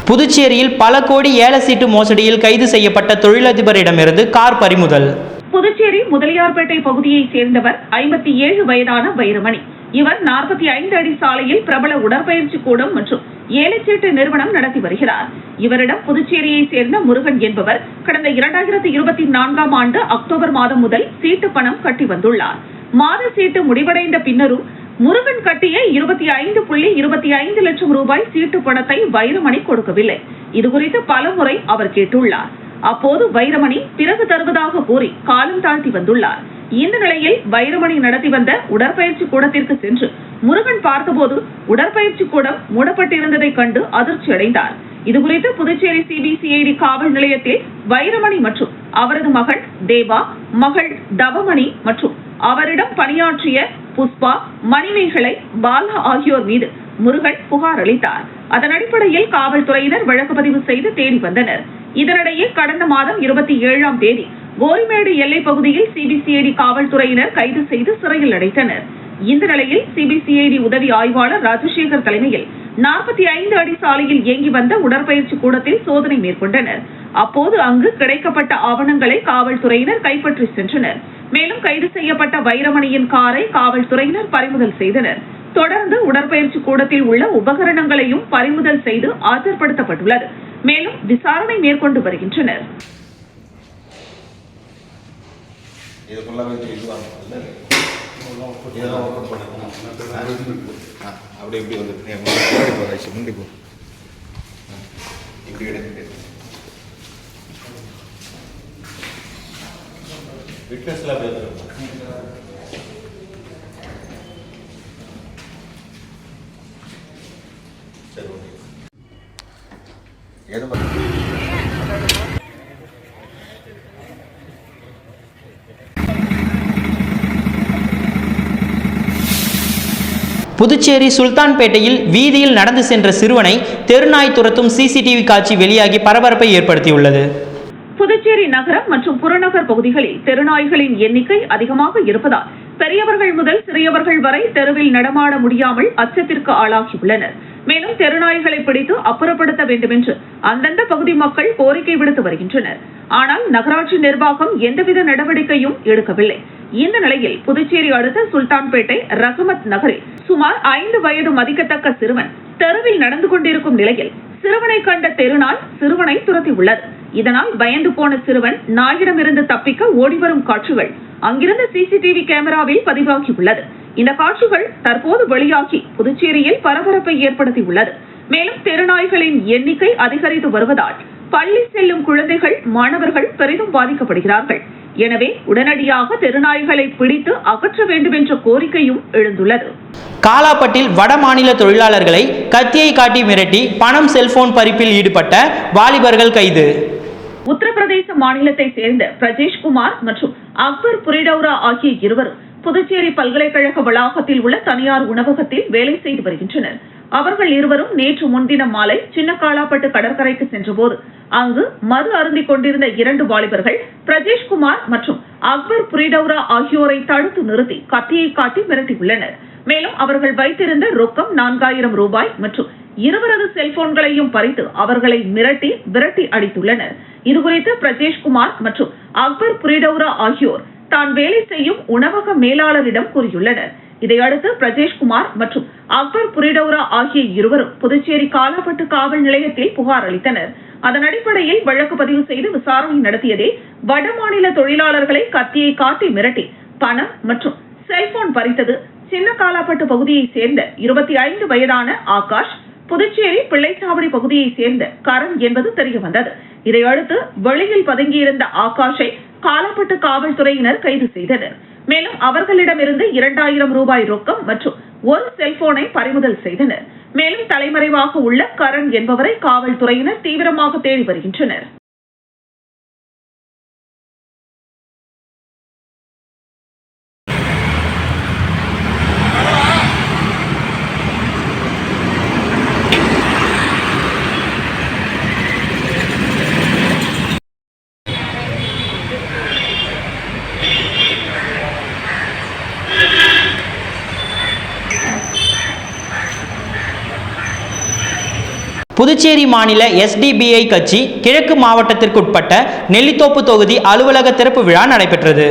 புதுச்சேரியில் பல கோடி ஏல சீட்டு மோசடியில் கைது செய்யப்பட்ட தொழிலதிபரிடமிருந்து கார் பறிமுதல். புதுச்சேரி முதலியார்பேட்டை பகுதியைச் சேர்ந்தவர் 57 வயதான வைரமணி. இவர் 45 அடி சாலையில் பிரபல உடற்பயிற்சி கூடம் மற்றும் ஏலச்சீட்டு நிறுவனம் நடத்தி வருகிறார். இவரிடம் புதுச்சேரியைச் சேர்ந்த முருகன் என்பவர் கடந்த 2024ஆம் ஆண்டு அக்டோபர் மாதம் முதல் சீட்டு பணம் கட்டி வந்துள்ளார். மாத சீட்டு முடிவடைந்த பின்னரும் முருகன் கட்டிய 25.25 லட்சம் ரூபாய் சீட்டு பணத்தை வைரமணி கொடுக்கவில்லை. இதுகுறித்து பலமுறை அவர் கேட்டுள்ளார். அப்போது வைரமணி பிறகு தருவதாக கூறி காலம் தாழ்த்தி வந்துள்ளார். இந்த நிலையில் வைரமணி நடத்தி வந்த உடற்பயிற்சி கூடத்திற்கு சென்று முருகன் பார்த்தபோது உடற்பயிற்சி கூடம் மூடப்பட்டிருந்ததை கண்டு அதிர்ச்சி அடைந்தார். இதுகுறித்து புதுச்சேரி சிபிசிஐடி காவல் நிலையத்தில் வைரமணி மற்றும் அவரது மகன் தேவா, மகள் தவமணி மற்றும் அவரிடம் பணியாற்றிய புஷ்பா, மணிமேகலை, பாலா ஆகியோர் மீது முருகன் புகார் அளித்தார். அதன் அடிப்படையில் காவல்துறையினர் வழக்கு பதிவு செய்து தேடி வந்தனர். இதனிடையே கடந்த மாதம் 27ஆம் தேதி கோரிமேடு எல்லைப் பகுதியில் சிபிசிஐடி காவல்துறையினர் கைது செய்து சிறையில் அடைத்தனர். இந்த நிலையில் சிபிசிஐடி உதவி ஆய்வாளர் ராஜசேகர் தலைமையில் 45 அடி சாலையில் இயங்கி வந்த உடற்பயிற்சி கூடத்தில் சோதனை மேற்கொண்டனர். அப்போது அங்கு கிடைக்கப்பட்ட ஆவணங்களை காவல்துறையினர் கைப்பற்றி சென்றனர். மேலும் கைது செய்யப்பட்ட வைரமணியின் காரை காவல்துறையினர் பறிமுதல் செய்தனர். தொடர்ந்து உடற்பயிற்சி கூடத்தில் உள்ள உபகரணங்களையும் பறிமுதல் செய்து ஆஜர்படுத்தப்பட்டுள்ளது. மேலும் விசாரணை மேற்கொண்டு வருகின்றனர். புதுச்சேரி சுல்தான்பேட்டையில் வீதியில் நடந்து சென்ற சிறுவனை தெருநாய் துரத்தும் சிசிடிவி காட்சி வெளியாகி பரபரப்பை ஏற்படுத்தியுள்ளது. புதுச்சேரி நகரம் மற்றும் புறநகர் பகுதிகளில் தெருநாய்களின் எண்ணிக்கை அதிகமாக இருப்பதால் பெரியவர்கள் முதல் சிறியவர்கள் வரை தெருவில் நடமாட முடியாமல் அச்சத்திற்கு ஆளாகியுள்ளனர். மேலும் தெருநாய்களை பிடித்து அப்புறப்படுத்த வேண்டும் என்று அந்தந்த பகுதி மக்கள் கோரிக்கை விடுத்து வருகின்றனர். ஆனால் நகராட்சி நிர்வாகம் எந்தவித நடவடிக்கையும் எடுக்கவில்லை. இந்த நிலையில் புதுச்சேரி அடுத்த சுல்தான்பேட்டை ரஹமத் நகரில் சுமார் 5 வயது மதிக்கத்தக்க சிறுவன் தெருவில் நடந்து கொண்டிருக்கும் நிலையில் சிறுவனை கண்ட தெருநாய் சிறுவனை துரத்தியுள்ளது. இதனால் பயந்து போன சிறுவன் நாயிடமிருந்து தப்பிக்க ஓடிவரும் காட்சிகள் அங்கிருந்த சிசிடிவி கேமராவில் பதிவாகியுள்ளது. இந்த காட்சிகள் தற்போது வெளியாகி புதுச்சேரியில் பரபரப்பை ஏற்படுத்தியுள்ளது. மேலும் தெருநாய்களின் எண்ணிக்கை அதிகரித்து வருவதால் பள்ளி செல்லும் குழந்தைகள், மாணவர்கள் பெரிதும் பாதிக்கப்படுகிறார்கள். எனவே உடனடியாக தெருநாய்களை பிடித்து அகற்ற வேண்டும் என்ற கோரிக்கையும் எழுந்துள்ளது. காலாப்பட்டில் வட மாநில தொழிலாளர்களை கத்தியை காட்டி மிரட்டி பணம், செல்போன் பறிப்பில் ஈடுபட்ட வாலிபர்கள் கைது. உத்தரப்பிரதேச மாநிலத்தை சேர்ந்த பிரஜேஷ்குமார் மற்றும் அக்பர் புரிடௌரா ஆகிய இருவரும் புதுச்சேரி பல்கலைக்கழக வளாகத்தில் உள்ள தனியார் உணவகத்தில் வேலை செய்து வருகின்றனர். அவர்கள் இருவரும் நேற்று முன்தினம் மாலை சின்னக்காலாப்பட்டு கடற்கரைக்கு சென்றபோது அங்கு மது அருந்திக் கொண்டிருந்த 2 வாலிபர்கள் பிரஜேஷ்குமார் மற்றும் அக்பர் புரிடௌரா ஆகியோரை தடுத்து நிறுத்தி கத்தியை காட்டி மிரட்டியுள்ளனர். மேலும் அவர்கள் வைத்திருந்த ரொக்கம் 4000 ரூபாய் மற்றும் இருவரது செல்போன்களையும் பறித்து அவர்களை விரட்டி அடித்துள்ளனர். இதுகுறித்து பிரஜேஷ்குமார் மற்றும் அக்பர் புரிடௌரா ஆகியோர் தான் வேலை செய்யும் உணவக மேலாளரிடம் கூறியுள்ளனர். இதையடுத்து பிரஜேஷ்குமார் மற்றும் அக்பர் புரிடௌரா ஆகிய இருவரும் புதுச்சேரி காலாப்பட்டு காவல் நிலையத்தில் புகார் அளித்தனர். அதன் அடிப்படையில் வழக்கு பதிவு செய்து விசாரணை நடத்தியதே வடமாநில தொழிலாளர்களை கத்தியை காட்டி மிரட்டி பணம் மற்றும் செல்போன் பறித்தது சின்ன காலாப்பட்டு பகுதியை சேர்ந்த 25 வயதான ஆகாஷ், புதுச்சேரி பிள்ளைச்சாவடி பகுதியை சேர்ந்த கரண் என்பது தெரியவந்தது. இதையடுத்து வெளியில் பதுங்கியிருந்த ஆகாஷை காலாப்பட்டு காவல்துறையினர் கைது செய்தனர். மேலும் அவர்களிடமிருந்து 2000 ரூபாய் ரொக்கம் மற்றும் ஒரு செல்போனை பறிமுதல் செய்தனர். மேலும் தலைமறைவாக உள்ள கரண் என்பவரை காவல்துறையினர் தீவிரமாக தேடி வருகின்றனர். புதுச்சேரி மாநில SDBI கட்சி கிழக்கு மாவட்டத்திற்குட்பட்ட நெல்லித்தோப்பு தொகுதி அலுவலக திறப்பு விழா நடைபெற்றது.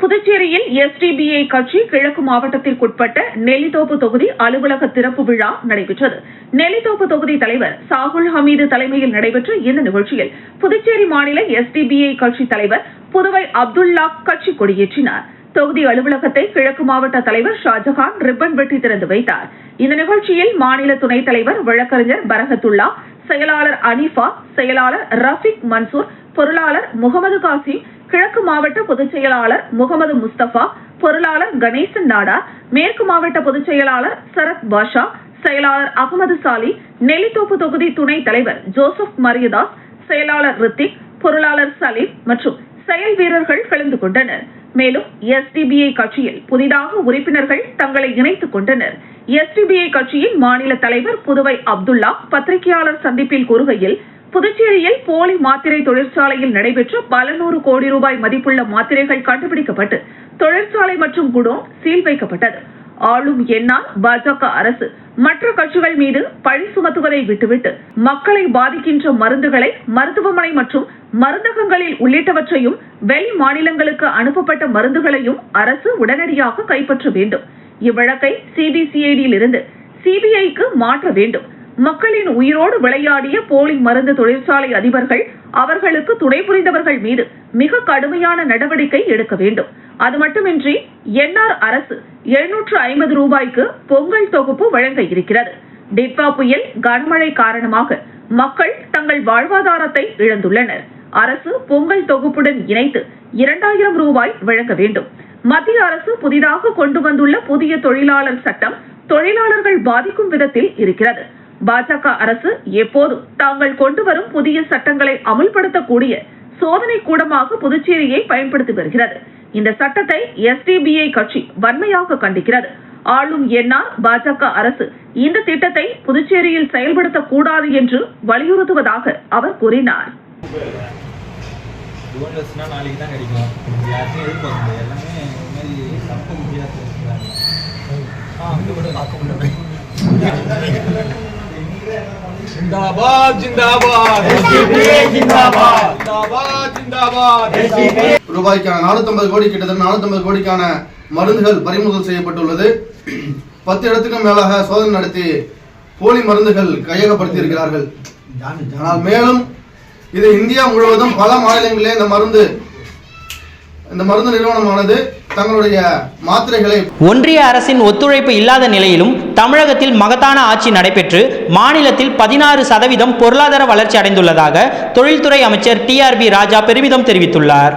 புதுச்சேரியில் SDBI கட்சி கிழக்கு மாவட்டத்திற்குட்பட்ட நெல்லித்தோப்பு தொகுதி அலுவலக திறப்பு விழா நடைபெற்றது. நெல்லித்தோப்பு தொகுதி தலைவர் சாகுல் ஹமீது தலைமையில் நடைபெற்ற இந்த நிகழ்ச்சியில் புதுச்சேரி மாநில SDBI கட்சி தலைவர் புதுவை அப்துல்லா கட்சி கொடியேற்றினார். தொகுதி அலுவலகத்தை கிழக்கு மாவட்ட தலைவர் ஷாஜகான் ரிப்பன் வெட்டி திறந்து வைத்தார். இந்த நிகழ்ச்சியில் மாநில துணைத் தலைவர் வழக்கறிஞர் பரகத்துல்லா, செயலாளர் அனிஃபா, செயலாளர் ரஃபிக் மன்சூர், பொருளாளர் முகமது காசிம், கிழக்கு மாவட்ட பொதுச் செயலாளர் முகமது முஸ்தபா, பொருளாளர் கணேசன் நாடா, மேற்கு மாவட்ட பொதுச் செயலாளர் சரத் பாஷா, செயலாளர் அகமது சாலி, நெல்லித்தோப்பு தொகுதி துணைத் தலைவர் ஜோசப் மரியதாஸ், செயலாளர் ரித்திக், பொருளாளர் சலீம் மற்றும் செயல் வீரர்கள் கலந்து கொண்டனர். மேலும் SDBI கட்சியில் புதிதாக உறுப்பினர்கள் தங்களை இணைத்துக் கொண்டனர். SDBI கட்சியின் மாநில தலைவர் புதுவை அப்துல்லா பத்திரிகையாளர் சந்திப்பில் கூறுகையில், புதுச்சேரியில் போலி மாத்திரை தொழிற்சாலையில் நடைபெற்ற பல நூறு கோடி ரூபாய் மதிப்புள்ள மாத்திரைகள் கண்டுபிடிக்கப்பட்டு தொழிற்சாலை மற்றும் குடோன் சீல் வைக்கப்பட்டது. ஆளும் என்ஆர் பாஜக அரசு மற்ற கட்சிகள் மீது பழி சுமத்துவதை விட்டுவிட்டு மக்களை பாதிக்கின்ற மருந்துகளை மருத்துவமனை மற்றும் மருந்தகங்களில் உள்ளிட்டவற்றையும் வெளி மாநிலங்களுக்கு அனுப்பப்பட்ட மருந்துகளையும் அரசு உடனடியாக கைப்பற்ற வேண்டும். இவ்வழக்கை CBCID இருந்து CBIக்கு மாற்ற வேண்டும். மக்களின் உயிரோடு விளையாடிய போலி மருந்து தொழிற்சாலை அதிபர்கள், அவர்களுக்கு துணை புரிந்தவர்கள் மீது மிக கடுமையான நடவடிக்கை எடுக்க வேண்டும். அது மட்டுமின்றி என்ஆர் அரசு 750 ரூபாய்க்கு பொங்கல் தொகுப்பு வழங்க இருக்கிறது. டிட்வா புயல் கனமழை காரணமாக மக்கள் தங்கள் வாழ்வாதாரத்தை இழந்துள்ளனர். அரசு பொங்கல் தொகுப்புடன் இணைத்து 2000 ரூபாய் வழங்க வேண்டும். மத்திய அரசு புதிதாக கொண்டு வந்துள்ள புதிய தொழிலாளர் சட்டம் தொழிலாளர்கள் பாதிக்கும் விதத்தில் இருக்கிறது. பாஜக அரசு எப்போது தாங்கள் கொண்டு வரும் புதிய சட்டங்களை அமுல்படுத்தக்கூடிய சோதனை கூடமாக புதுச்சேரியை பயன்படுத்தி வருகிறது. இந்த சட்டத்தை SDBI கட்சி வன்மையாக கண்டிக்கிறது. ஆளும் என்ஆர் பாஜக அரசு இந்த திட்டத்தை புதுச்சேரியில் செயல்படுத்தக்கூடாது என்று வலியுறுத்துவதாக அவர் கூறினார். जिंदाबाद जिंदाबाद जिंदाबाद जिंदाबाद जिंदाबाद ரூபாய்க்கான 450 கோடி கிட்டத்தட்ட 450 கோடிக்கான மருந்துகள் பறிமுதல் செய்யப்பட்டுள்ளது. 10 இடத்துக்கும் மேலாக சோதனை நடத்தி போலி மருந்துகள் கையகப்படுத்தி இருக்கிறார்கள். ஆனால் மேலும் இது இந்தியா முழுவதும் பல மாநிலங்களிலே இந்த மருந்து நிறுவனமானது தங்களுடைய மாத்திரைகளை ஒன்றிய அரசின் ஒத்துழைப்பு இல்லாத நிலையிலும் தமிழகத்தில் மகத்தான ஆட்சி நடைபெற்று மாநிலத்தில் 16% பொருளாதார வளர்ச்சி அடைந்துள்ளதாக தொழில்துறை அமைச்சர் TRB ராஜா பெருமிதம் தெரிவித்துள்ளார்.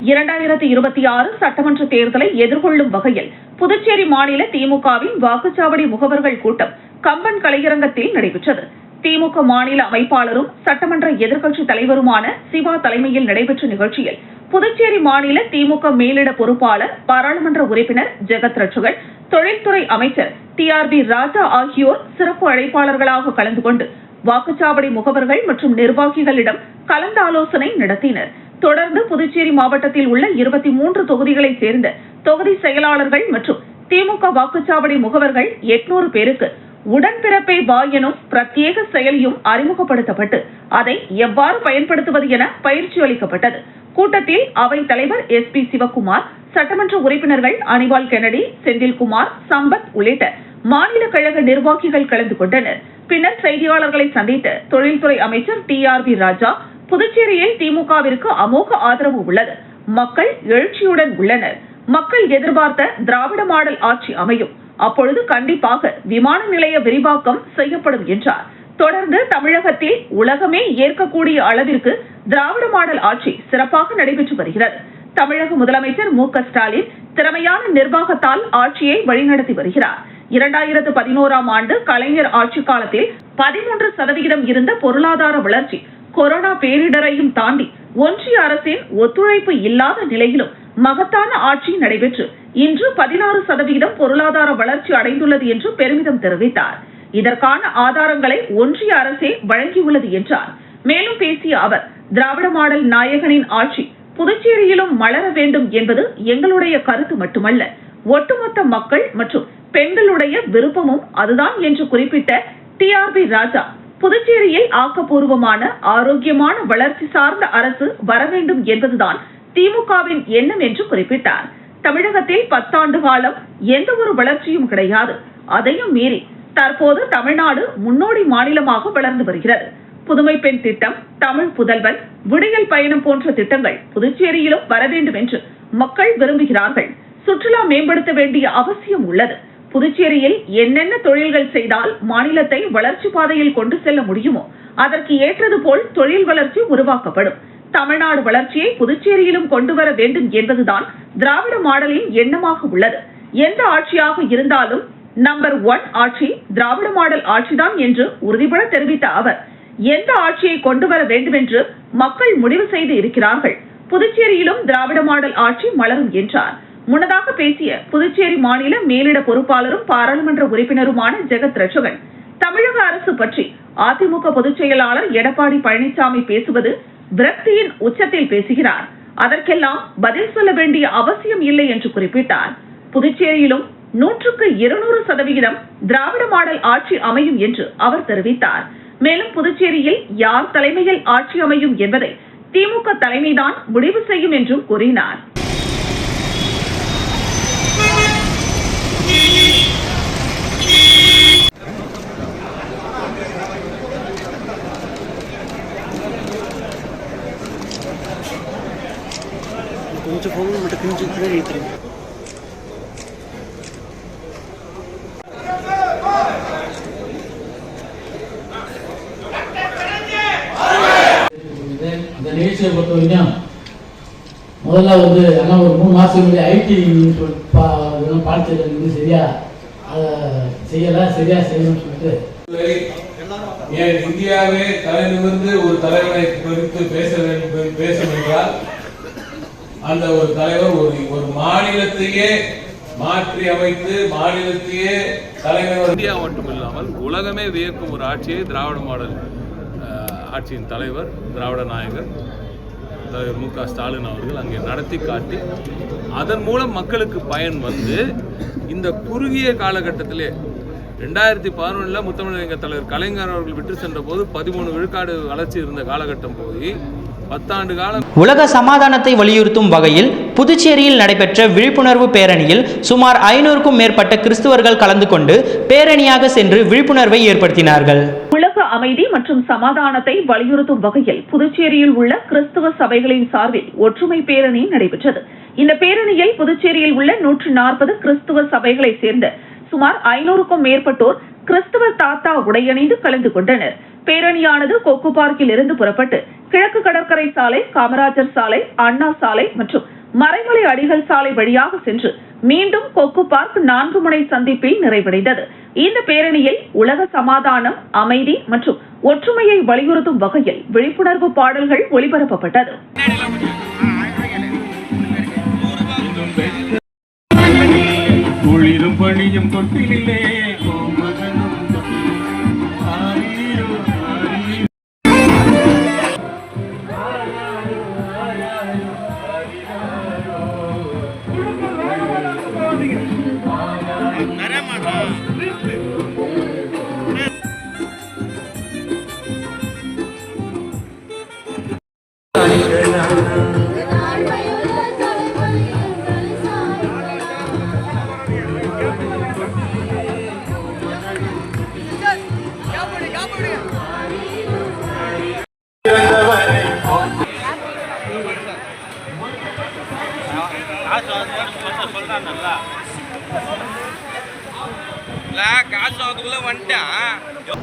2026 சட்டமன்ற தேர்தலை எதிர்கொள்ளும் வகையில் புதுச்சேரி மாநில திமுகவின் வாக்குச்சாவடி முகவர்கள் கூட்டம் கம்பன் கலையரங்கத்தில் நடைபெற்றது. திமுக மாநில அமைப்பாளரும் சட்டமன்ற எதிர்க்கட்சி தலைவருமான சிவா தலைமையில் நடைபெற்ற நிகழ்ச்சியில் புதுச்சேரி மாநில திமுக மேலிட பொறுப்பாளர், பாராளுமன்ற உறுப்பினர் ஜெகத் ரட்சகன், தொழில்துறை அமைச்சர் TRB ராஜா ஆகியோர் சிறப்பு அழைப்பாளர்களாக கலந்து கொண்டு வாக்குச்சாவடி முகவர்கள் மற்றும் நிர்வாகிகளிடம் கலந்தாலோசனை நடத்தினர். தொடர்ந்து புதுச்சேரி மாவட்டத்தில் உள்ள 23 தொகுதிகளைச் சேர்ந்த தொகுதி செயலாளர்கள் மற்றும் திமுக வாக்குச்சாவடி முகவர்கள் 800 பேருக்கு உடன்பிறப்பை வா எனும் பிரத்யேக செயலியும் அறிமுகப்படுத்தப்பட்டு அதை எவ்வாறு பயன்படுத்துவது என பயிற்சி அளிக்கப்பட்டது. கூட்டத்தில் அவை தலைவர் SP சிவக்குமார், சட்டமன்ற உறுப்பினர்கள் அனிவால் கென்னடி, செந்தில்குமார், சம்பத் உள்ளிட்ட மாநில கழக நிர்வாகிகள் கலந்து கொண்டனர். பின்னர் செய்தியாளர்களை சந்தித்த தொழில்துறை அமைச்சர் TRB ராஜா, புதுச்சேரியில் திமுகவிற்கு அமோக ஆதரவு உள்ளது. மக்கள் எழுச்சியுடன் உள்ளனர். மக்கள் எதிர்பார்த்த திராவிட மாடல் ஆட்சி அமையும். அப்பொழுது கண்டிப்பாக விமான நிலைய விரிவாக்கம் செய்யப்படும் என்றார். தொடர்ந்து தமிழகத்தில் உலகமே ஏற்கக்கூடிய அளவிற்கு திராவிட மாடல் ஆட்சி சிறப்பாக நடைபெற்று வருகிறது. தமிழக முதலமைச்சர் MK ஸ்டாலின் திறமையான நிர்வாகத்தால் ஆட்சியை வழிநடத்தி வருகிறார். 2011ஆம் ஆண்டு கலைஞர் ஆட்சி காலத்தில் 13% இருந்த பொருளாதார வளர்ச்சி கொரோனா பேரிடரையும் தாண்டி ஒன்றிய அரசின் ஒத்துழைப்பு இல்லாத நிலையிலும் மகத்தான ஆட்சி நடைபெற்று இன்று 16% பொருளாதார வளர்ச்சி அடைந்துள்ளது என்று பெருமிதம் தெரிவித்தார். இதற்கான ஆதாரங்களை ஒன்றிய அரசே வழங்கியுள்ளது என்றார். மேலும் பேசிய அவர், திராவிட மாடல் நாயகனின் ஆட்சி புதுச்சேரியிலும் மலர வேண்டும் என்பது எங்களுடைய கருத்து மட்டுமல்ல, ஒட்டுமொத்த மக்கள் மற்றும் பெண்களுடைய விருப்பமும் அதுதான் என்று குறிப்பிட்ட TRB ராஜா, புதுச்சேரியில் ஆக்கப்பூர்வமான ஆரோக்கியமான வளர்ச்சி சார்ந்த அரசு வர வேண்டும் என்பதுதான் திமுகவின் எண்ணம் என்று குறிப்பிட்டார். தமிழகத்தில் 10 ஆண்டு காலம் எந்த ஒரு வளர்ச்சியும் கிடையாது. அதையும் மீறி தற்போது தமிழ்நாடு முன்னோடி மாநிலமாக வளர்ந்து வருகிறது. புதுமை பெண் திட்டம், தமிழ் புதல்வன், விடியல் பயணம் போன்ற திட்டங்கள் புதுச்சேரியிலும் வர வேண்டும் என்று மக்கள் விரும்புகிறார்கள். சுற்றுலா மேம்படுத்த வேண்டிய அவசியம் உள்ளது. புதுச்சேரியில் என்னென்ன தொழில்கள் செய்தால் மாநிலத்தை வளர்ச்சி பாதையில் கொண்டு செல்ல முடியுமோ அதற்கு ஏற்றது போல் தொழில் வளர்ச்சி உருவாக்கப்படும். தமிழ்நாடு வளர்ச்சியை புதுச்சேரியிலும் கொண்டு வர வேண்டும் என்பதுதான் திராவிட மாடலின் எண்ணமாக உள்ளது. எந்த ஆட்சியாக இருந்தாலும் நம்பர் 1 ஆட்சி திராவிட மாடல் ஆட்சிதான் என்று உறுதிபட தெரிவித்த அவர், எந்த ஆட்சியை கொண்டு வர வேண்டும் என்று மக்கள் முடிவு செய்து இருக்கிறார்கள். புதுச்சேரியிலும் திராவிட மாடல் ஆட்சி மலரும் என்றார். முன்னதாக பேசிய புதுச்சேரி மாநில மேலிட பொறுப்பாளரும் பாராளுமன்ற உறுப்பினருமான ஜெகத் ரட்சகன், தமிழக அரசு பற்றி அதிமுக பொதுச் செயலாளர் எடப்பாடி பழனிசாமி பேசுவது விரக்தியின் உச்சத்தில் பேசுகிறார். அதற்கெல்லாம் பதில் சொல்ல வேண்டிய அவசியம் இல்லை என்று குறிப்பிட்டார். புதுச்சேரியிலும் 100க்கு 200% திராவிட மாடல் ஆட்சி அமையும் என்று அவர் தெரிவித்தார். மேலும் புதுச்சேரியில் யார் தலைமையில் ஆட்சி அமையும் என்பதை திமுக தலைமைதான் முடிவு செய்யும் என்றும் கூறினார். கொஞ்சம் போகும் மட்டும் கொஞ்சம் கூட நிறுத்துறேன். இந்த நிகழ்ச்சியை பொறுத்த வரைக்கும் முதல்ல எல்லாம் ஒரு 3 மாதத்துக்கு முன்னாடி ஐடி பாடத்திட்டம் சரியா அதை சரியா செய்யணும்னு சொல்லிட்டு இந்தியாவே தலை நிமிர்ந்து ஒரு தலைவரை குறித்து பேசும் என்றால் அந்த ஒரு தலைவர் ஒரு மாநிலத்தையே மாற்றி அமைத்து மாநிலத்தையே தலைவர். இந்தியா மட்டுமில்லாமல் உலகமே வியக்கும் ஒரு ஆட்சியை திராவிட மாடல் ஆட்சியின் தலைவர் திராவிட நாயகர் தலைவர் மு.க. ஸ்டாலின் அவர்கள் அங்கே நடத்தி காட்டி அதன் மூலம் மக்களுக்கு பயன் வந்து இந்த குறுகிய காலகட்டத்திலே 2011 முத்தமிழக தலைவர் கலைஞர் அவர்கள் விட்டு சென்ற போது 13 விழுக்காடு வளர்ச்சி இருந்த காலகட்டம் போய் 10 ஆண்டு காலம். உலக சமாதானத்தை வலியுறுத்தும் வகையில் புதுச்சேரியில் நடைபெற்ற விழிப்புணர்வு பேரணியில் சுமார் 500க்கும் மேற்பட்ட கிறிஸ்தவர்கள் கலந்து கொண்டு பேரணியாக சென்று விழிப்புணர்வை ஏற்படுத்தினார்கள். உலக அமைதி மற்றும் சமாதானத்தை வலியுறுத்தும் வகையில் புதுச்சேரியில் உள்ள கிறிஸ்தவ சபைகளின் சார்பில் ஒற்றுமை பேரணி நடைபெற்றது. இந்த பேரணியில் புதுச்சேரியில் உள்ள 140 கிறிஸ்தவ சபைகளை சேர்ந்த சுமார் 500க்கும் மேற்பட்டோர் கிறிஸ்தவ தாத்தா உடையணிந்து கலந்து கொண்டனர். பேரணியானது கொக்கு பார்க்கில் இருந்து புறப்பட்டு கிழக்கு கடற்கரை சாலை, காமராஜர் சாலை, அண்ணா சாலை மற்றும் மறைமலை அடிகள் சாலை வழியாக சென்று மீண்டும் கொக்கு பார்க் 4 முனை சந்திப்பில் நிறைவடைந்தது. இந்த பேரணியில் உலக சமாதானம், அமைதி மற்றும் ஒற்றுமையை வலியுறுத்தும் வகையில் விழிப்புணர்வு பாடல்கள் ஒலிபரப்பப்பட்டது. குளிரும் பணியும் தொட்டிலே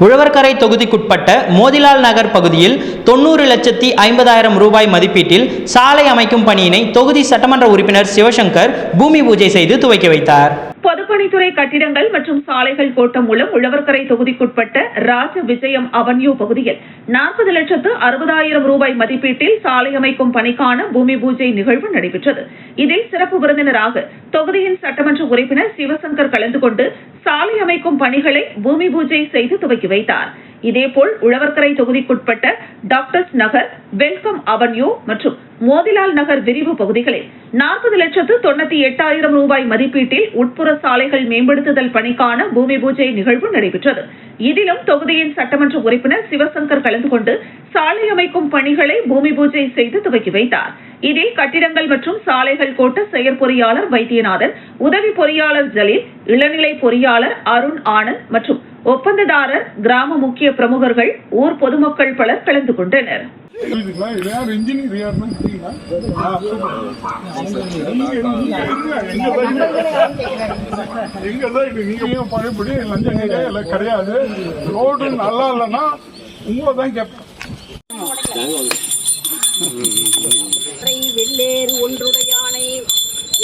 உழவர்கரை தொகுதிக்குட்பட்ட மோதிலால் நகர் பகுதியில் 90,50,000 ரூபாய் மதிப்பீட்டில் சாலை அமைக்கும் பணியினை தொகுதி சட்டமன்ற உறுப்பினர் சிவசங்கர் பூமி பூஜை செய்து துவக்கி வைத்தார். பொதுப்பணித்துறை கட்டிடங்கள் மற்றும் சாலைகள் கோட்டம் மூலம் உழவர்கரை தொகுதிக்குட்பட்ட ராஜ விஜயம் அவென்யூ பகுதியில் 40,60,000 ரூபாய் மதிப்பீட்டில் சாலை அமைக்கும் பணிக்கான பூமி பூஜை நிகழ்வு நடைபெற்றது. இதில் சிறப்பு விருந்தினராக தொகுதியின் சட்டமன்ற உறுப்பினர் சிவசங்கர் கலந்து கொண்டு சாலை அமைக்கும் பணிகளை பூமி பூஜை செய்து துவக்கி வைத்தார். இதேபோல் உழவர்கரை தொகுதிக்குட்பட்ட டாக்டர்ஸ் நகர், வெல்கம் அவென்யூ மற்றும் மோதிலால் நகர் விரிவு பகுதிகளில் 40,98,000 ரூபாய் மதிப்பீட்டில் உட்புற சாலைகள் மேம்படுத்துதல் பணிக்கான பூமி பூஜை நிகழ்வு நடைபெற்றது. இதிலும் தொகுதியின் சட்டமன்ற உறுப்பினர் சிவசங்கர் கலந்து கொண்டு சாலை அமைக்கும் பணிகளை பூமி பூஜை செய்து துவக்கி வைத்தார். இதில் கட்டிடங்கள் மற்றும் சாலைகள் கோட்ட செயற்பொறியாளர் வைத்தியநாதன், உதவி பொறியாளர் ஜலீல், இளநிலை பொறியாளர் அருண் ஆனந்த் மற்றும் ஒப்பந்ததாரர், கிராம முக்கிய பிரமுகர்கள், ஊர் பொதுமக்கள் பலர் கலந்து கொண்டனர். பழையபடி லஞ்சம் கிடையாது. ரோடு நல்லா இல்லைன்னா உங்களை தான் கேட்பேன். வெள்ளேறு ஒன்றுடையானை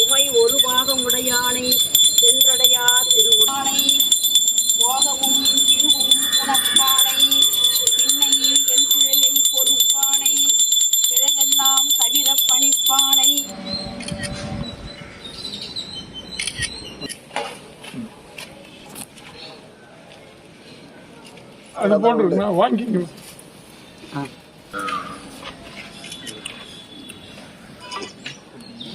உமை ஒரு பாகம் உடையானை சென்றடையா திருவுடானை போகவும் திருவும் உணப்பானை பின்னையில் என் கிளையை பொறுப்பானை கிளையெல்லாம் தவிர பணிப்பானை. அது போட்டு வாங்கிக்கணும்.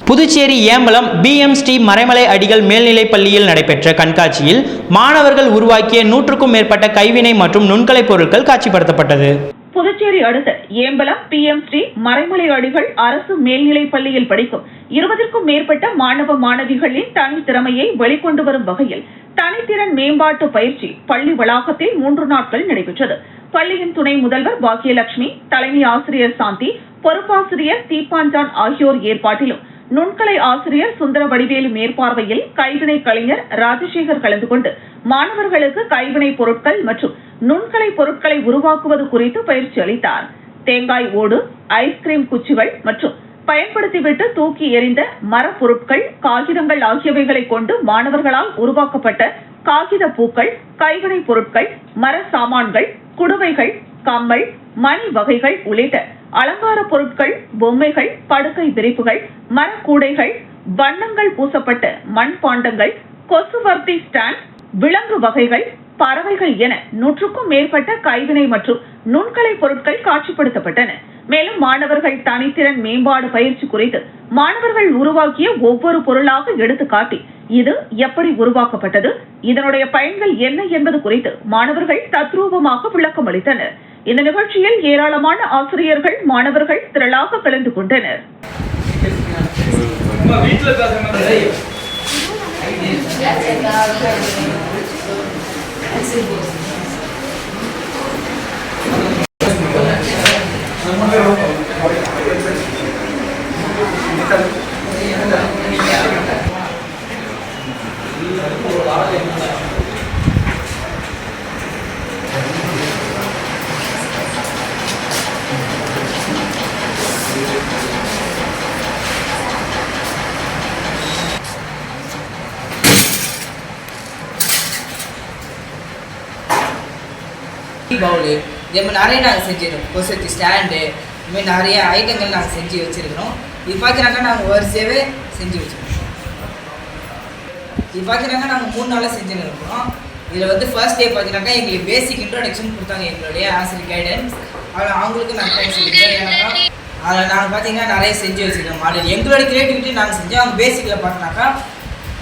புதுச்சேரி ஏம்பலம் BM ஸ்ரீ மறைமலை அடிகள் மேல்நிலைப் பள்ளியில் நடைபெற்ற கண்காட்சியில் மாணவர்கள் உருவாக்கிய 100க்கும் மேற்பட்ட கைவினை மற்றும் நுண்கலை பொருட்கள் காட்சிப்படுத்தப்பட்டது. புதுச்சேரி அடுத்த ஏம்பலம் PM ஸ்ரீ மறைமலை அடிகள் அரசு மேல்நிலைப் பள்ளியில் படிக்கும் 20க்கும் மேற்பட்ட மாணவ மாணவிகளின் தனித்திறமையை வெளிக்கொண்டு வரும் வகையில் தனித்திறன் மேம்பாட்டு பயிற்சி பள்ளி வளாகத்தில் 3 நாட்கள் நடைபெற்றது. பள்ளியின் துணை முதல்வர் பாக்கியலட்சுமி, தலைமை ஆசிரியர் சாந்தி, பொறுப்பாசிரியர் தீப்பாஞ்சான் ஆகியோர் ஏற்பாட்டிலும் நுண்கலை ஆசிரியர் சுந்தர வடிவேலு மேற்பார்வையில் கைவினை கலைஞர் ராஜசேகர் கலந்து கொண்டு மாணவர்களுக்கு கைவினை பொருட்கள் மற்றும் நுண்கலை பொருட்களை உருவாக்குவது குறித்து பயிற்சி அளித்தார். தேங்காய் ஓடு, ஐஸ்கிரீம் குச்சிகள் மற்றும் பயன்படுத்திவிட்டு தூக்கி எறிந்த மரப் பொருட்கள், காகிதங்கள் ஆகியவைகளை கொண்டு மாணவர்களால் உருவாக்கப்பட்ட காகித பூக்கள், கைவினை பொருட்கள், மர சாமான்கள், குடுவைகள், கம்மல், மணி வகைகள் உள்ளிட்ட அலங்கார பொருட்கள், பொம்மைகள், படுக்கை விரிப்புகள், மரக்கூடைகள், வண்ணங்கள் பூசப்பட்ட மண் பாண்டங்கள், கொசுவர்த்தி ஸ்டாண்ட், விலங்கு வகைகள், பறவைகள் என 100க்கும் மேற்பட்ட கைவினை மற்றும் நுண்கலை பொருட்கள் காட்சிப்படுத்தப்பட்டன. மேலும் மாணவர்கள் தனித்திறன் மேம்பாடு பயிற்சி குறித்து மாணவர்கள் உருவாக்கிய ஒவ்வொரு பொருளாக எடுத்து காட்டி இது எப்படி உருவாக்கப்பட்டது, இதனுடைய பயன்கள் என்ன என்பது குறித்து மாணவர்கள் தத்ரூபமாக விளக்கம் அளித்தனர். இந்த நிகழ்ச்சியில் ஏராளமான ஆசிரியர்கள், மாணவர்கள் திரளாக கலந்து கொண்டனர். பவுலு இதே மாதிரி நிறைய நாங்கள் செஞ்சுருக்கோம். கொசத்தி ஸ்டாண்டு, இதுமாதிரி நிறைய ஐட்டங்கள் நாங்கள் செஞ்சு வச்சுருக்கிறோம். இது பார்க்குறாங்க நாங்கள் வரிசையாகவே செஞ்சு வச்சுருக்கோம். இது பார்க்குறாங்க நாங்கள் 3 நாளாக செஞ்சுன்னு இருக்கிறோம். இதில் வந்து ஃபர்ஸ்ட் டே பார்த்தீங்கன்னாக்கா எங்களுக்கு பேசிக் இன்ட்ரோடக்ஷன் கொடுத்தாங்க எங்களுடைய ஆசிரியர் கைடன்ஸ். அதில் அவங்களுக்கு நாங்கள் தேங்க்ஸ் சொல்லிக்கிறோம். ஏன்னாக்கா அதில் நாங்கள் பார்த்தீங்கன்னா நிறைய செஞ்சு வச்சுருக்கோம் மாடல். எங்களோட கிரியேட்டிவிட்டி நாங்கள் செஞ்சோம். அவங்க பேசிக்கில் பார்த்தோன்னாக்கா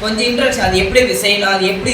கொஞ்சம் இன்ட்ரோடக்ஷன், அது எப்படி செய்யணும், அது எப்படி